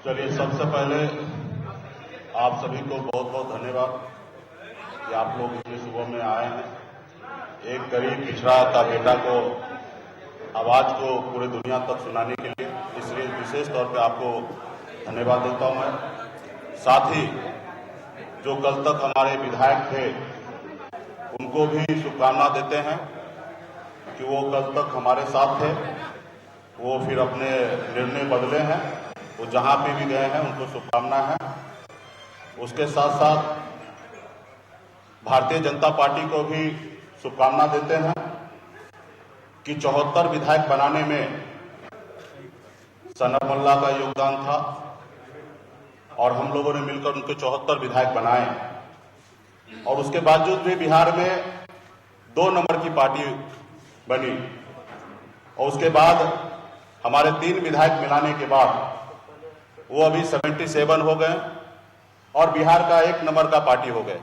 चलिए, सबसे पहले आप सभी को बहुत बहुत धन्यवाद कि आप लोग इतनी सुबह में आए हैं। एक गरीब पिछड़ा का बेटा को आवाज को पूरे दुनिया तक सुनाने के लिए, इसलिए विशेष तौर पे आपको धन्यवाद देता हूं मैं। साथ ही जो कल तक हमारे विधायक थे उनको भी शुभकामना देते हैं कि वो कल तक हमारे साथ थे, वो फिर अपने निर्णय बदले हैं, वो जहां पे भी गए हैं उनको शुभकामना है। उसके साथ साथ भारतीय जनता पार्टी को भी शुभकामना देते हैं कि 74 विधायक बनाने में सनब मोल्ला का योगदान था और हम लोगों ने मिलकर उनके 74 विधायक बनाए और उसके बावजूद भी बिहार में 2 नंबर की पार्टी बनी और उसके बाद हमारे 3 विधायक मिलाने के बाद वो अभी 77 हो गए और बिहार का 1 नंबर का पार्टी हो गए,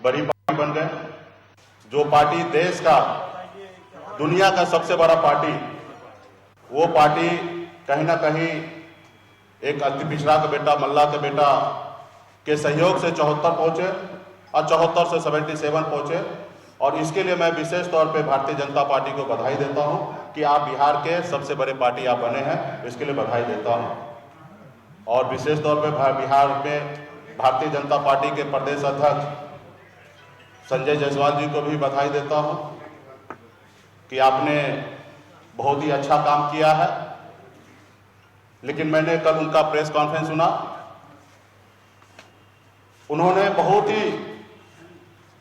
बड़ी पार्टी बन गए। जो पार्टी देश का, दुनिया का सबसे बड़ा पार्टी, वो पार्टी कहीं ना कहीं एक अति पिछड़ा का बेटा, मल्ला के बेटा के सहयोग से 74 पहुंचे और 74 से 77 पहुंचे। और इसके लिए मैं विशेष तौर पे भारतीय जनता पार्टी को बधाई देता हूं कि आप बिहार के सबसे बड़े पार्टी आप बने हैं, इसके लिए बधाई देता हूं। और विशेष तौर पे बिहार में भारतीय जनता पार्टी के प्रदेश अध्यक्ष संजय जायसवाल जी को भी बधाई देता हूं कि आपने बहुत ही अच्छा काम किया है। लेकिन मैंने कल उनका प्रेस कॉन्फ्रेंस सुना, उन्होंने बहुत ही,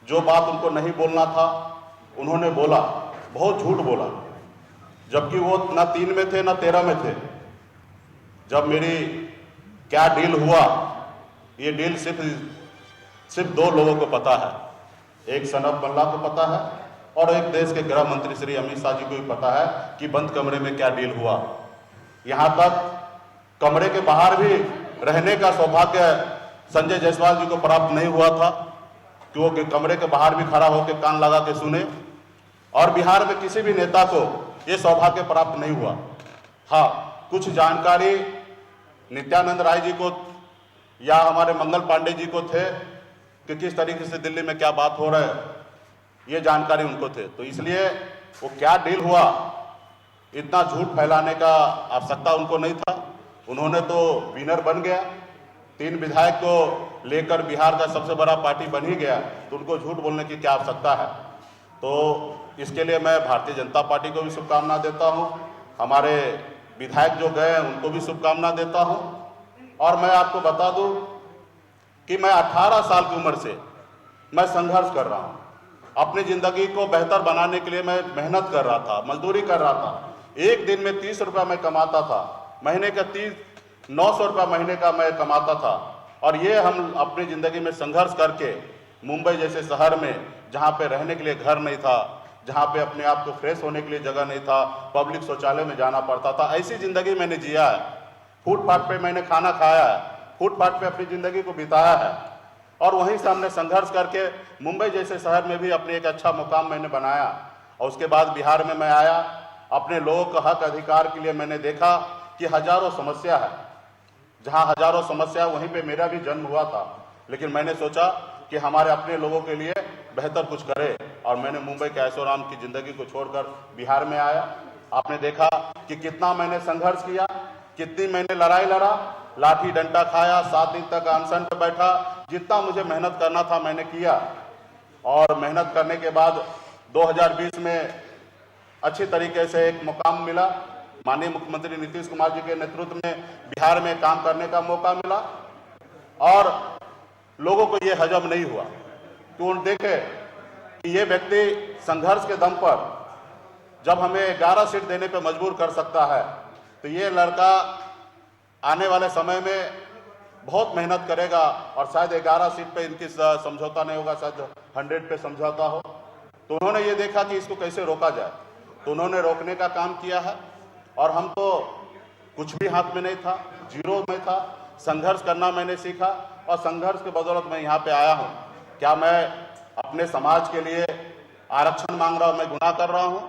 जो बात उनको नहीं बोलना था उन्होंने बोला, बहुत झूठ बोला, जबकि वो ना 3 में थे ना 13 में थे। जब मेरी क्या डील हुआ, ये डील सिर्फ 2 लोगों को पता है, एक सनब मोल्ला को पता है और एक देश के गृह मंत्री श्री अमित शाह जी को भी पता है कि बंद कमरे में क्या डील हुआ। यहां तक कमरे के बाहर भी रहने का सौभाग्य संजय जायसवाल जी को प्राप्त नहीं हुआ था कि वो कमरे के बाहर भी खड़ा होकर कान लगा के सुने, और बिहार में किसी भी नेता को ये सौभाग्य प्राप्त नहीं हुआ। हाँ, कुछ जानकारी नित्यानंद राय जी को या हमारे मंगल पांडे जी को थे कि किस तरीके से दिल्ली में क्या बात हो रहा है, ये जानकारी उनको थे। तो इसलिए वो क्या डील हुआ, इतना झूठ फैलाने का आवश्यकता उनको नहीं था। उन्होंने तो विनर बन गया, 3 विधायक को लेकर बिहार का सबसे बड़ा पार्टी बन ही गया, तो उनको झूठ बोलने की क्या आवश्यकता है। तो इसके लिए मैं भारतीय जनता पार्टी को भी शुभकामना देता हूं, हमारे विधायक जो गए उनको भी शुभकामना देता हूं। और मैं आपको बता दूं कि मैं 18 साल की उम्र से मैं संघर्ष कर रहा हूं। अपनी जिंदगी को बेहतर बनाने के लिए मैं मेहनत कर रहा था, मजदूरी कर रहा था। एक दिन में 30 रुपया मैं कमाता था, महीने का 900 रुपया महीने का मैं कमाता था। और ये हम अपनी जिंदगी में संघर्ष करके मुंबई जैसे शहर में, जहाँ पे रहने के लिए घर नहीं था, जहाँ पे अपने आप को फ्रेश होने के लिए जगह नहीं था, पब्लिक शौचालय में जाना पड़ता था, ऐसी जिंदगी मैंने जिया है। फुटपाथ पे मैंने खाना खाया है, फुटपाथ पे अपनी जिंदगी को बिताया है और वहीं से हमने संघर्ष करके मुंबई जैसे शहर में भी अपने एक अच्छा मुकाम मैंने बनाया। और उसके बाद बिहार में मैं आया, अपने लोगों का हक अधिकार के लिए मैंने देखा कि हजारों समस्या है, जहां हजारों समस्या वहीं पे मेरा भी जन्म हुआ था। लेकिन मैंने सोचा कि हमारे अपने लोगों के लिए बेहतर कुछ करे और मैंने मुंबई के ऐशोआराम की जिंदगी को छोड़कर बिहार में आया। आपने देखा कि कितना मैंने संघर्ष किया, कितनी मैंने लड़ाई लड़ा, लाठी डंडा खाया, 7 दिन तक अनशन पे बैठा। जितना मुझे मेहनत करना था मैंने किया और मेहनत करने के बाद 2020 में अच्छी तरीके से एक मुकाम मिला। माननीय मुख्यमंत्री नीतीश कुमार जी के नेतृत्व में बिहार में काम करने का मौका मिला और लोगों को ये हजम नहीं हुआ कि उन देखे कि ये व्यक्ति संघर्ष के दम पर जब हमें 11 सीट देने पे मजबूर कर सकता है, तो ये लड़का आने वाले समय में बहुत मेहनत करेगा और शायद 11 सीट पे इनकी समझौता नहीं होगा, शायद 100 पे समझौता हो। तो उन्होंने ये देखा कि इसको कैसे रोका जाए, तो उन्होंने रोकने का काम किया है। और हम तो कुछ भी हाथ में नहीं था, जीरो में था, संघर्ष करना मैंने सीखा और संघर्ष के बदौलत मैं यहाँ पे आया हूँ। क्या मैं अपने समाज के लिए आरक्षण मांग रहा हूँ, मैं गुनाह कर रहा हूँ?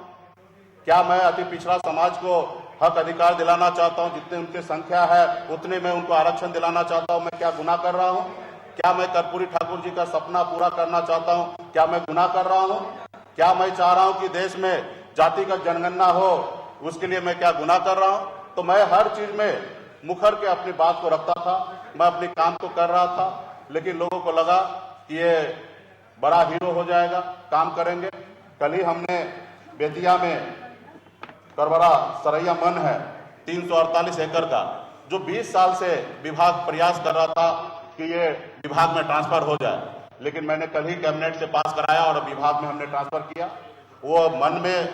क्या मैं अति पिछड़ा समाज को हक अधिकार दिलाना चाहता हूं, जितने उनकी संख्या है उतने मैं उनको आरक्षण दिलाना चाहता हूं। मैं क्या गुनाह कर रहा हूं? क्या मैं कर्पूरी ठाकुर जी का सपना पूरा करना चाहता हूं? क्या मैं गुनाह कर रहा हूं? क्या मैं चाह रहा हूं कि देश में जातिगत जनगणना हो? उसके लिए मैं क्या गुनाह कर रहा हूं? तो मैं हर चीज में मुखर के अपनी बात को रखता था, मैं अपने काम को कर रहा था, लेकिन लोगों को लगा कि ये बड़ा हीरो हो जाएगा, काम करेंगे। कल ही हमने बेतिया में करबरा सरैया मन है 348 एकड़ का, जो 20 साल से विभाग प्रयास कर रहा था कि ये विभाग में ट्रांसफर हो जाए, लेकिन मैंने कल ही कैबिनेट से पास कराया और विभाग में हमने ट्रांसफर किया। वो मन में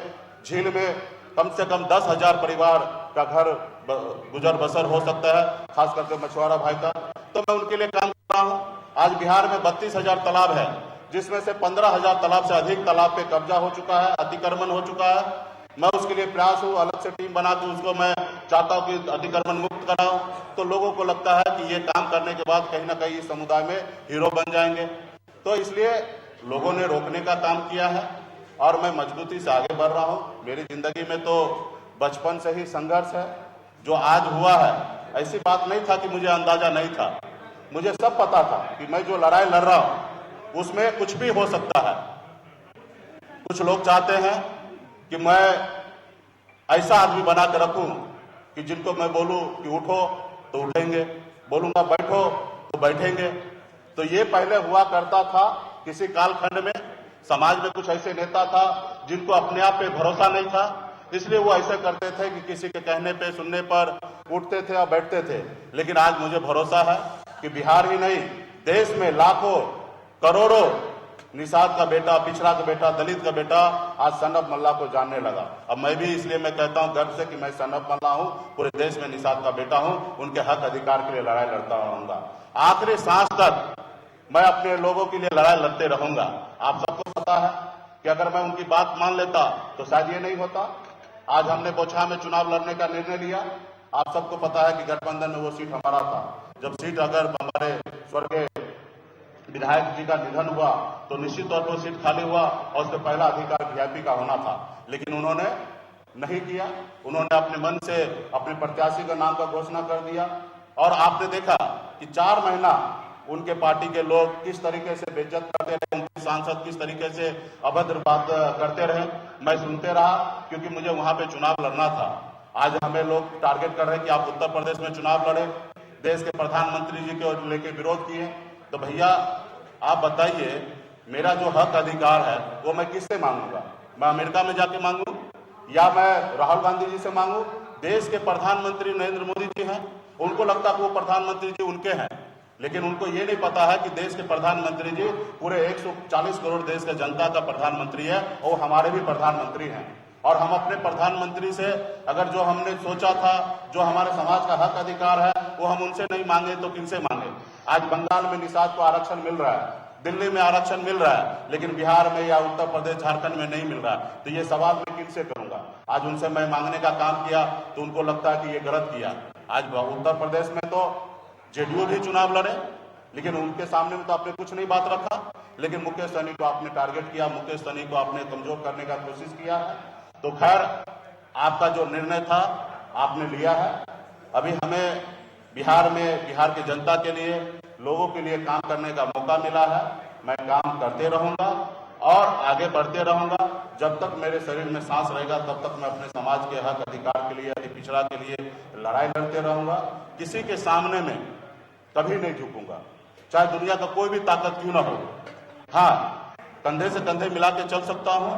झील में कम से कम 10,000 परिवार का घर गुजर बसर हो सकता है, खास करके मछुआरा भाई का। तो मैं उनके लिए काम कर रहा हूं। आज बिहार में 32,000 तालाब है, जिसमें से 15,000 तालाब से अधिक तालाब पे कब्जा हो चुका है, अतिक्रमण हो चुका है। मैं उसके लिए प्रयास हूं, अलग से टीम बना के उसको मैं चाहता हूं कि अतिक्रमण मुक्त कराऊं। तो लोगों को लगता है कि ये काम करने के बाद कहीं ना कहीं इस समुदाय में हीरो बन जाएंगे, तो इसलिए लोगों ने रोकने का काम किया है और मैं मजबूती से आगे बढ़ रहा हूं। मेरी जिंदगी में तो बचपन से ही संघर्ष है। जो आज हुआ है, ऐसी बात नहीं था कि मुझे अंदाजा नहीं था, मुझे सब पता था कि मैं जो लड़ाई लड़ रहा हूं उसमें कुछ भी हो सकता है। कुछ लोग चाहते हैं कि मैं ऐसा आदमी बना कर रखूं कि जिनको मैं बोलूं कि उठो तो उठेंगे, बोलूंगा बैठो तो बैठेंगे। तो ये पहले हुआ करता था किसी कालखंड में। समाज में कुछ ऐसे नेता था जिनको अपने आप पे भरोसा नहीं था, इसलिए वो ऐसा करते थे कि किसी के कहने पे सुनने पर उठते थे और बैठते थे। लेकिन आज मुझे भरोसा है कि बिहार ही नहीं, देश में लाखों करोड़ों निषाद का बेटा, पिछड़ा का बेटा, दलित का बेटा आज सनब मल्ला को जानने लगा। अब मैं भी इसलिए मैं कहता हूं गर्व से कि मैं सनब मल्ला हूं, पूरे देश में निषाद का बेटा हूं, उनके हक अधिकार के लिए लड़ाई लड़ता रहूंगा। आखिरी सांस तक मैं अपने लोगों के लिए लड़ाई लड़ते रहूंगा। आप सबको पता है कि अगर मैं उनकी बात मान लेता तो शायद ये नहीं होता। आज हमने बोछा में चुनाव लड़ने का निर्णय लिया। आप सबको पता है कि गठबंधन में वो सीट हमारा था। जब सीट अगर हमारे स्वर्गीय विधायक जी का निधन हुआ तो निश्चित तौर पर सीट खाली हुआ और उसका पहला अधिकार वीआईपी का होना था, लेकिन उन्होंने नहीं किया। उन्होंने अपने मन से अपने प्रत्याशी का नाम का घोषणा कर दिया और आपने देखा कि 4 महीना उनके पार्टी के लोग किस तरीके से बेइज्जत करते रहे, उनके सांसद किस तरीके से अभद्र बात करते रहे। मैं सुनते रहा क्योंकि मुझे वहां पे चुनाव लड़ना था। आज हमें लोग टारगेट कर रहे हैं कि आप उत्तर प्रदेश में चुनाव लड़े, देश के प्रधानमंत्री जी को लेकर विरोध किए। तो भैया आप बताइए, मेरा जो हक अधिकार है वो मैं किससे मांगूंगा? मैं अमेरिका में जाके मांगू या मैं राहुल गांधी जी से मांगू? देश के प्रधानमंत्री नरेंद्र मोदी जी हैं, उनको लगता है कि वो प्रधानमंत्री जी उनके हैं, लेकिन उनको ये नहीं पता है कि देश के प्रधानमंत्री जी पूरे 140 करोड़ देश के जनता का प्रधानमंत्री है और हमारे भी प्रधानमंत्री हैं। और हम अपने प्रधानमंत्री से अगर जो हमने सोचा था, जो हमारे समाज का हक अधिकार है, वो हम उनसे नहीं मांगे तो किनसे मांगे? आज बंगाल में निषाद को आरक्षण मिल रहा है, दिल्ली में आरक्षण मिल रहा है, लेकिन बिहार में या उत्तर प्रदेश झारखंड में नहीं मिल रहा है। तो ये सवाल मैं किनसे करूंगा? आज उनसे मैं मांगने का काम किया तो उनको लगता है कि ये गलत किया। आज उत्तर प्रदेश में तो जेडीयू भी चुनाव लड़े, लेकिन उनके सामने में तो आपने कुछ नहीं बात रखा, लेकिन मुकेश सहनी को आपने टारगेट किया, मुकेश सहनी को आपने कमजोर करने का कोशिश किया है। तो खैर, आपका जो निर्णय था आपने लिया है। अभी हमें बिहार में बिहार की जनता के लिए, लोगों के लिए काम करने का मौका मिला है। मैं काम करते रहूंगा और आगे बढ़ते रहूंगा। जब तक मेरे शरीर में सांस रहेगा तब तक मैं अपने समाज के हक अधिकार के लिए, अति पिछड़ा के लिए लड़ाई लड़ते रहूंगा। किसी के सामने में कभी नहीं झुकूंगा, चाहे दुनिया का कोई भी ताकत क्यों ना हो। हाँ, कंधे से कंधे मिला के चल सकता हूं।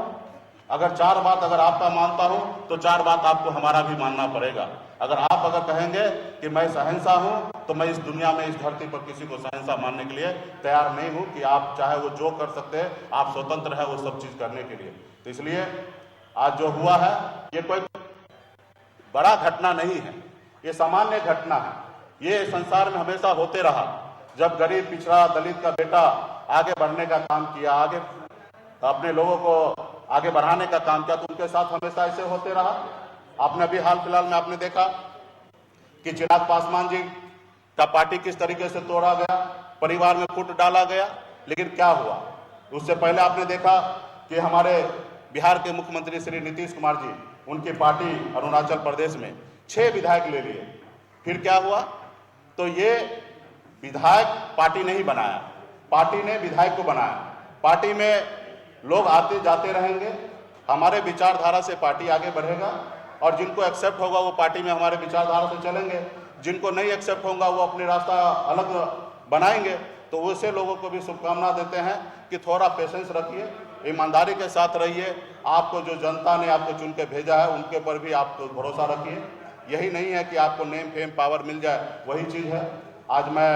अगर 4 बात अगर आपका मानता हूं तो 4 बात आपको हमारा भी मानना पड़ेगा। अगर आप अगर कहेंगे कि मैं शहंशाह हूं तो मैं इस दुनिया में, इस धरती पर किसी को शहंशाह मानने के लिए तैयार नहीं हूं कि आप चाहे वो जो कर सकते हैं, आप स्वतंत्र है वो सब चीज करने के लिए। तो इसलिए आज जो हुआ है ये कोई बड़ा घटना नहीं है, ये सामान्य घटना है। ये संसार में हमेशा होते रहा। जब गरीब, पिछड़ा, दलित का बेटा आगे बढ़ने का काम किया, आगे अपने लोगों को आगे बढ़ाने का काम किया, तो उनके साथ हमेशा ऐसे होते रहा। आपने अभी हाल फिलहाल में आपने देखा कि चिराग पासवान जी का पार्टी किस तरीके से तोड़ा गया, परिवार में फूट डाला गया, लेकिन क्या हुआ? उससे पहले आपने देखा कि हमारे बिहार के मुख्यमंत्री श्री नीतीश कुमार जी उनकी पार्टी अरुणाचल प्रदेश में 6 विधायक ले लिए। फिर क्या हुआ? तो ये विधायक पार्टी नहीं बनाया, पार्टी ने विधायक को बनाया। पार्टी में लोग आते जाते रहेंगे, हमारे विचारधारा से पार्टी आगे बढ़ेगा और जिनको एक्सेप्ट होगा वो पार्टी में हमारे विचारधारा से चलेंगे, जिनको नहीं एक्सेप्ट होगा वो अपने रास्ता अलग बनाएंगे। तो वैसे लोगों को भी शुभकामना देते हैं कि थोड़ा पेशेंस रखिए, ईमानदारी के साथ रहिए। आपको जो जनता ने आपको चुन के भेजा है उनके पर भी आप भरोसा रखिए। यही नहीं है कि आपको नेम फेम पावर मिल जाए, वही चीज़ है। आज मैं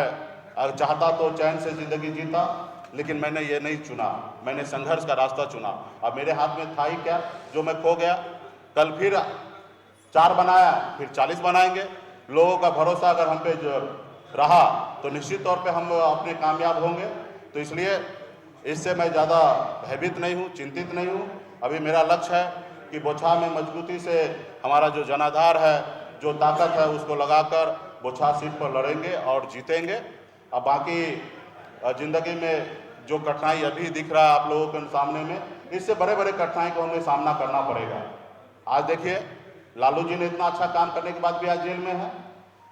चाहता तो चैन से ज़िंदगी जीता, लेकिन मैंने ये नहीं चुना, मैंने संघर्ष का रास्ता चुना। अब मेरे हाथ में था ही क्या जो मैं खो गया। कल फिर 4 बनाया, फिर 40 बनाएंगे। लोगों का भरोसा अगर हम पे जो रहा तो निश्चित तौर पे हम अपने कामयाब होंगे। तो इसलिए इससे मैं ज़्यादा भयभीत नहीं हूँ, चिंतित नहीं हूँ। अभी मेरा लक्ष्य है कि बोछा में मजबूती से हमारा जो जनाधार है, जो ताकत है, उसको लगाकर बोछा सीट पर लड़ेंगे और जीतेंगे। अब बाकी ज़िंदगी में जो कठिनाई अभी दिख रहा है आप लोगों के सामने में, इससे बड़े बड़े कठिनाई को हमें सामना करना पड़ेगा। आज देखिए, लालू जी ने इतना अच्छा काम करने के बाद भी आज जेल में है।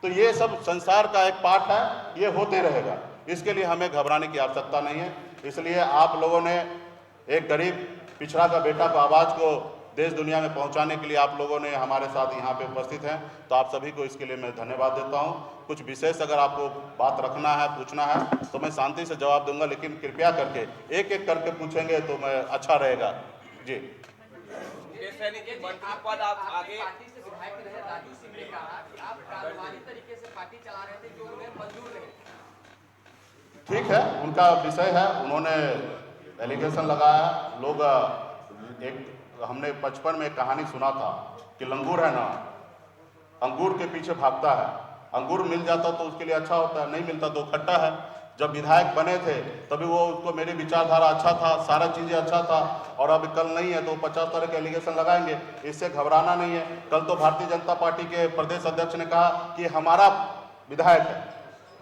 तो ये सब संसार का एक पार्ट है, ये होते रहेगा। इसके लिए हमें घबराने की आवश्यकता नहीं है। इसलिए आप लोगों ने एक गरीब पिछड़ा का बेटा को आवाज़ को देश दुनिया में पहुंचाने के लिए आप लोगों ने हमारे साथ यहाँ पे उपस्थित हैं, तो आप सभी को इसके लिए मैं धन्यवाद देता हूँ। कुछ विशेष अगर आपको बात रखना है, पूछना है, तो मैं शांति से जवाब दूंगा, लेकिन कृपया करके एक एक करके पूछेंगे तो मैं अच्छा रहेगा जी। मंत्री पद आप आगे पार्टी से विधायक रहे राजू सिंह ने कहा कि आप कारोबारी तरीके से पार्टी चला रहे थे जो उन्हें मंजूर नहीं। ठीक है, उनका विषय है, उन्होंने एलिगेशन लगाया। लोग एक हमने 55 में एक कहानी सुना था कि लंगूर है ना, अंगूर के पीछे भागता है। अंगूर मिल जाता तो उसके लिए अच्छा होता है, नहीं मिलता तो खट्टा है। जब विधायक बने थे तभी वो उसको मेरी विचारधारा अच्छा था, सारा चीज़ें अच्छा था, और अब कल नहीं है तो 50 तरह के एलिगेशन लगाएंगे। इससे घबराना नहीं है। कल तो भारतीय जनता पार्टी के प्रदेश अध्यक्ष ने कहा कि हमारा विधायक है,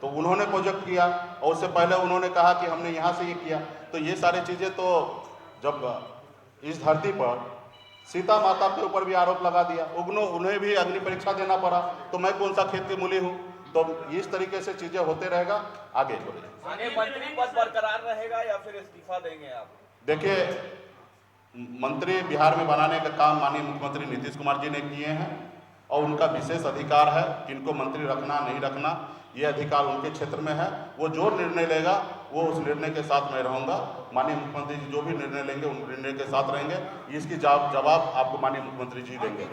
तो उन्होंने प्रोजेक्ट किया, और उससे पहले उन्होंने कहा कि हमने यहाँ से ये किया। तो ये सारी चीज़ें, तो जब इस धरती पर सीता माता के ऊपर भी आरोप लगा दिया, उन्हें भी अग्नि परीक्षा देना पड़ा, तो मैं कौन सा खेत की मूली हूँ। तो इस तरीके से चीजें होते रहेगा। आगे बोलिए, मंत्री पद बरकरार रहेगा या फिर इस्तीफा देंगे आप? देखिए, मंत्री बिहार में बनाने का काम माननीय मुख्यमंत्री नीतीश कुमार जी ने किए हैं, और उनका विशेष अधिकार है कि इनको मंत्री रखना नहीं रखना, ये अधिकार उनके क्षेत्र में है। वो जो निर्णय लेगा वो उस निर्णय के साथ मैं रहूँगा। माननीय मुख्यमंत्री जी जो भी निर्णय लेंगे उन निर्णय के साथ रहेंगे। इसकी जवाब आपको माननीय मुख्यमंत्री जी देंगे।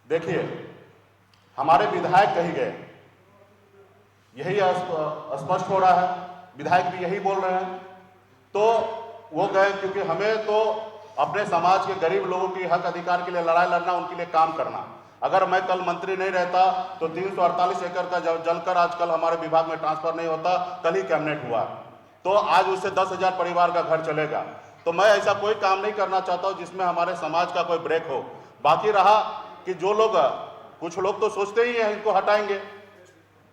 देखिए, हमारे विधायक कहीं गए, यही स्पष्ट हो रहा है, विधायक भी यही बोल रहे हैं। तो वो गए क्योंकि हमें तो अपने समाज के गरीब लोगों की हक अधिकार के लिए लड़ाई लड़ना, उनके लिए काम करना। अगर मैं कल मंत्री नहीं रहता तो 348 एकड़ का जलकर आजकल हमारे विभाग में ट्रांसफर नहीं होता। कल ही कैबिनेट हुआ, तो आज उससे 10,000 परिवार का घर चलेगा। तो मैं ऐसा कोई काम नहीं करना चाहता हूँ जिसमें हमारे समाज का कोई ब्रेक हो। बाकी रहा कि जो लोग, कुछ लोग तो सोचते ही हैं इसको हटाएंगे,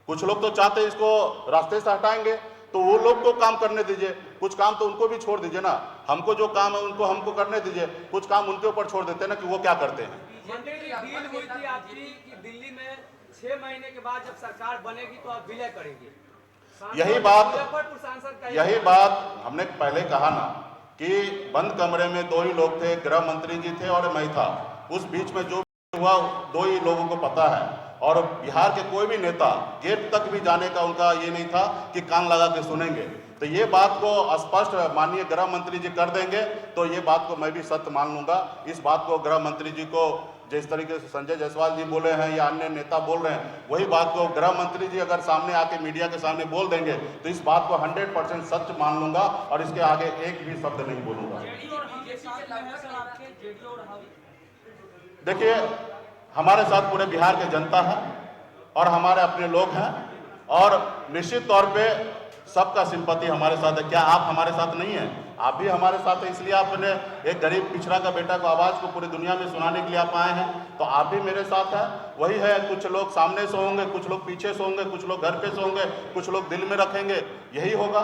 कुछ लोग तो चाहते हैं इसको रास्ते से हटाएंगे, तो वो लोग को काम करने दीजिए। कुछ काम तो उनको भी छोड़ दीजिए ना, हमको जो काम है उनको हमको करने दीजिए। कुछ काम उनके ऊपर छोड़ देते हैं ना कि वो क्या करते हैं। डील हुई थी आपकी कि दिल्ली में 6 महीने के बाद जब सरकार बनेगी तो आप विलय करेंगे। यही बात हमने पहले कहा ना कि बंद कमरे में 2 ही लोग थे, गृह मंत्री जी थे और मैं था। उस बीच में जो हुआ 2 ही लोगों को पता है, और बिहार के कोई भी नेता गेट तक भी जाने का उनका ये नहीं था कि कान लगा के सुनेंगे। तो ये बात को स्पष्ट माननीय गृह मंत्री जी कर देंगे तो ये बात को मैं भी सत्य मान लूंगा। इस बात को गृह मंत्री जी को जिस तरीके से संजय जायसवाल जी बोले हैं या अन्य नेता बोल रहे हैं, वही बात को गृह मंत्री जी अगर सामने आके मीडिया के सामने बोल देंगे तो इस बात को 100% सच मान लूंगा और इसके आगे एक भी शब्द नहीं बोलूंगा। देखिए, हमारे साथ पूरे बिहार की जनता है और हमारे अपने लोग हैं, और निश्चित तौर पे सबका सिंपैथी हमारे साथ है। क्या आप हमारे साथ नहीं हैं? आप भी हमारे साथ हैं, इसलिए आपने एक गरीब पिछड़ा का बेटा को आवाज़ को पूरी दुनिया में सुनाने के लिए आप आए हैं। तो आप भी मेरे साथ हैं। वही है, कुछ लोग सामने से होंगे, कुछ लोग पीछे से होंगे, कुछ लोग घर पे से होंगे, कुछ लोग दिल में रखेंगे, यही होगा।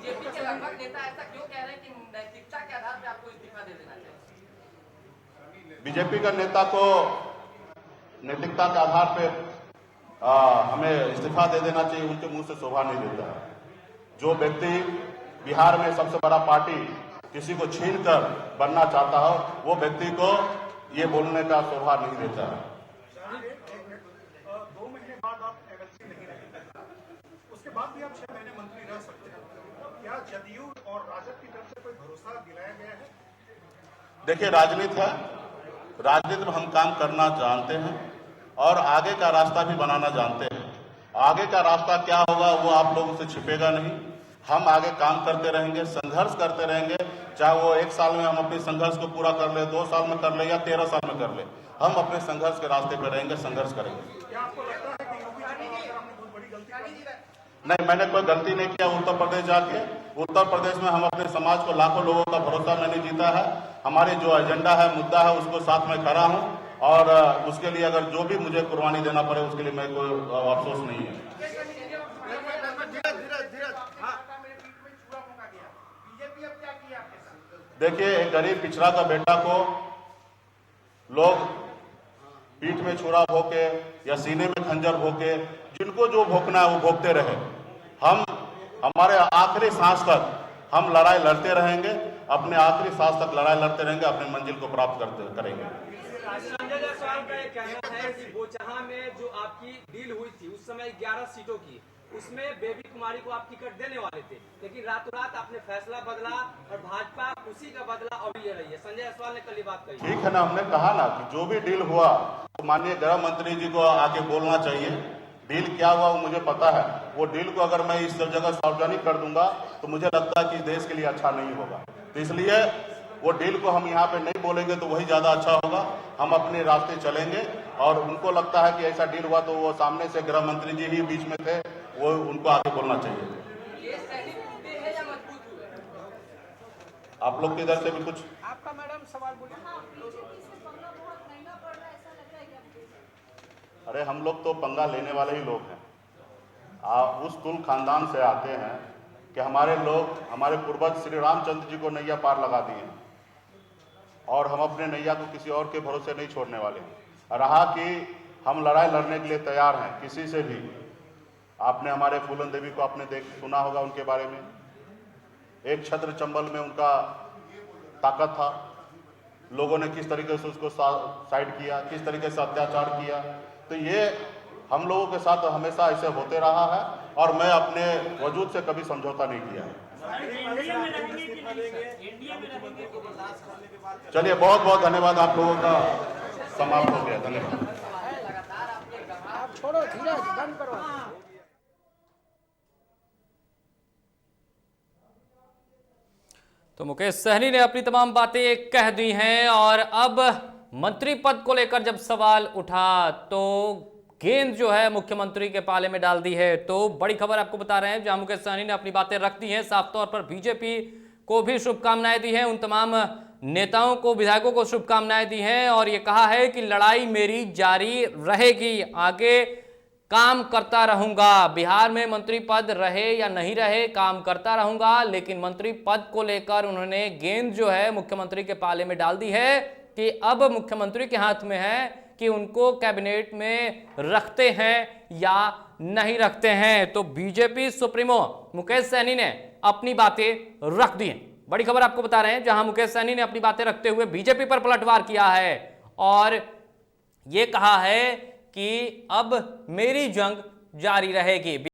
बीजेपी के लगभग नेता ऐसा क्यों कह रहे हैं कि नैतिकता के आधार पर आपको इस्तीफा दे देना चाहिए? बीजेपी का नेता को नैतिकता के आधार पे हमें इस्तीफा दे देना चाहिए, उनके मुंह से शोभा नहीं देता है। जो व्यक्ति बिहार में सबसे बड़ा पार्टी किसी को छीन कर बनना चाहता हो, वो व्यक्ति को ये बोलने का शोभा नहीं देता है। 2 महीने बाद आप एमएलसी नहीं रहेंगे, उसके बाद भी आप 6 महीने मंत्री रह सकते हैं। क्या जदयू और राजद की तरफ से कोई भरोसा दिलाया गया है? देखिए, राजनीति है, राजनीति में हम काम करना जानते हैं और आगे का रास्ता भी बनाना जानते हैं। आगे का रास्ता क्या होगा वो आप लोगों से छिपेगा नहीं। हम आगे काम करते रहेंगे, संघर्ष करते रहेंगे, चाहे वो 1 साल में हम अपने संघर्ष को पूरा कर ले, 2 साल में कर ले या 13 साल में कर ले, हम अपने संघर्ष के रास्ते पर रहेंगे, संघर्ष करेंगे। क्या आपको लगता है कि यूपी चुनाव में आपने बहुत बड़ी गलती कर दी? नहीं, मैंने कोई गलती नहीं किया। उत्तर प्रदेश जाके उत्तर प्रदेश में हम अपने समाज को, लाखों लोगों का भरोसा मैंने जीता है। हमारे जो एजेंडा है, मुद्दा है, उसको साथ में खड़ा हूं और उसके लिए अगर जो भी मुझे कुर्बानी देना पड़े उसके लिए मैं कोई अफसोस नहीं है। देखिए, एक गरीब पिछड़ा का बेटा को लोग पीठ में छुरा भोंके या सीने में खंजर भोंके, जिनको जो भोंकना है वो भोंकते रहे। हम हमारे आखिरी सांस तक हम लड़ाई लड़ते रहेंगे, अपने आखिरी सांस तक लड़ाई लड़ते रहेंगे, अपनी मंजिल को प्राप्त करेंगे। संजय जायसवाल का एक कहना है कि बोचहा में जो आपकी डील हुई थी उस समय 11 सीटों की, उसमें बेबी कुमारी को आप टिकट देने वाले थे, लेकिन रातों रात आपने फैसला बदला और भाजपा उसी का बदला अभी ले रही है। संजय जायसवाल ने कल ये बात कही। ठीक है ना, हमने कहा ना कि जो भी डील हुआ तो माननीय गृह मंत्री जी को आके बोलना चाहिए। डील क्या हुआ वो मुझे पता है। वो डील को अगर मैं इस जगह सार्वजनिक कर दूंगा तो मुझे लगता है कि देश के लिए अच्छा नहीं होगा। तो इसलिए वो डील को हम यहाँ पे नहीं बोलेंगे तो वही ज्यादा अच्छा होगा। हम अपने रास्ते चलेंगे और उनको लगता है कि ऐसा डील हुआ तो वो सामने से गृह मंत्री जी ही बीच में थे, वो उनको आके बोलना चाहिए। ये सैनिक टूटे हैं या मजबूत हुए? आप लोग की इधर से भी कुछ आपका मैडम सवाल बोलिए। अरे, हम लोग तो पंगा लेने वाले ही लोग हैं। उस कुल खानदान से आते हैं कि हमारे लोग, हमारे पूर्वज श्री रामचंद्र जी को नैया पार लगा दिए और हम अपने नैया को किसी और के भरोसे नहीं छोड़ने वाले। रहा कि हम लड़ाई लड़ने के लिए तैयार हैं किसी से भी। आपने हमारे फूलन देवी को आपने सुना होगा उनके बारे में। एक छत्र चंबल में उनका ताकत था, लोगों ने किस तरीके से उसको साइड किया, किस तरीके से अत्याचार किया। तो ये हम लोगों के साथ हमेशा ऐसे होते रहा है और मैं अपने वजूद से कभी समझौता नहीं किया है। चलिए, बहुत बहुत धन्यवाद। आप लोगों का समाप्त हो गया। धन्यवाद। लगातार आपने कहा छोड़ो, धीरज बंद करो। तो मुकेश सहनी ने अपनी तमाम बातें कह दी हैं और अब मंत्री पद को लेकर जब सवाल उठा तो गेंद जो है मुख्यमंत्री के पाले में डाल दी है। तो बड़ी खबर आपको बता रहे हैं, जहां मुकेश सहनी ने अपनी बातें रख दी हैं, साफ तौर पर बीजेपी को भी शुभकामनाएं दी हैं, उन तमाम नेताओं को, विधायकों को शुभकामनाएं दी हैं और ये कहा है कि लड़ाई मेरी जारी रहेगी, आगे काम करता रहूंगा। बिहार में मंत्री पद रहे या नहीं रहे, काम करता रहूंगा। लेकिन मंत्री पद को लेकर उन्होंने गेंद जो है मुख्यमंत्री के पाले में डाल दी है कि अब मुख्यमंत्री के हाथ में है कि उनको कैबिनेट में रखते हैं या नहीं रखते हैं। तो बीजेपी सुप्रीमो मुकेश सहनी ने अपनी बातें रख दी हैं। बड़ी खबर आपको बता रहे हैं, जहां मुकेश सहनी ने अपनी बातें रखते हुए बीजेपी पर पलटवार किया है और यह कहा है कि अब मेरी जंग जारी रहेगी।